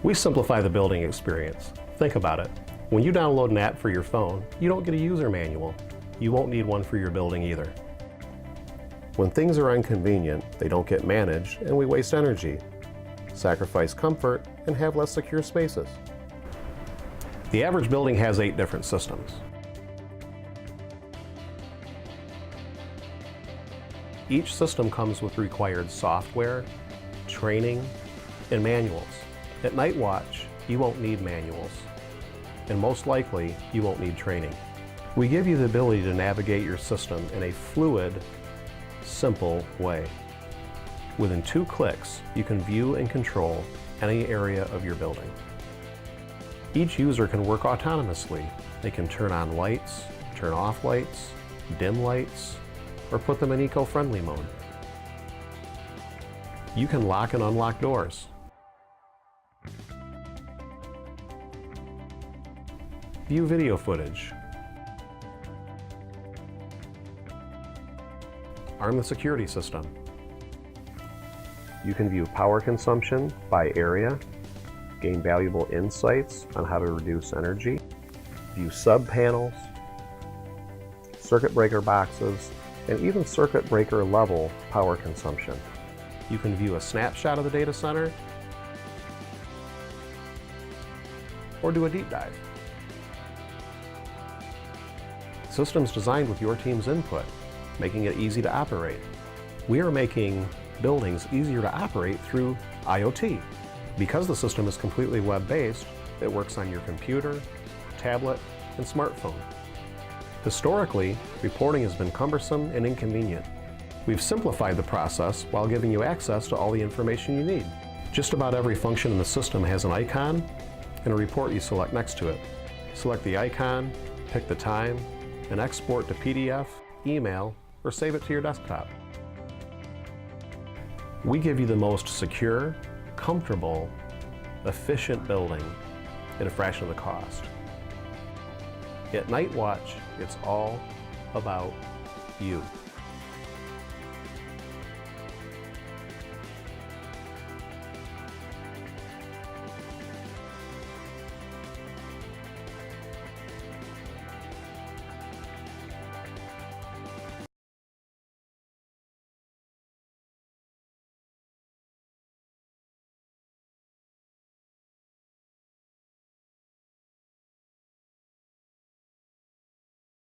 We simplify the building experience. Think about it. When you download an app for your phone, you don't get a user manual. You won't need one for your building either. When things are inconvenient, they don't get managed and we waste energy, sacrifice comfort, and have less secure spaces. The average building has 8 different systems. Each system comes with required software, training, and manuals. At Night Watch, you won't need manuals, and most likely, you won't need training. We give you the ability to navigate your system in a fluid, simple way. Within 2 clicks, you can view and control any area of your building. Each user can work autonomously. They can turn on lights, turn off lights, dim lights, or put them in eco-friendly mode. You can lock and unlock doors. View video footage. Arm the security system. You can view power consumption by area, gain valuable insights on how to reduce energy, view sub-panels, circuit breaker boxes, and even circuit breaker level power consumption. You can view a snapshot of the data center or do a deep dive. Systems designed with your team's input, making it easy to operate. We are making buildings easier to operate through IoT. Because the system is completely web-based, it works on your computer, tablet, and smartphone. Historically, reporting has been cumbersome and inconvenient. We've simplified the process while giving you access to all the information you need. Just about every function in the system has an icon and a report you select next to it. Select the icon, pick the time, and export to PDF, email, or save it to your desktop. We give you the most secure, comfortable, efficient building at a fraction of the cost. At Night Watch, it's all about you.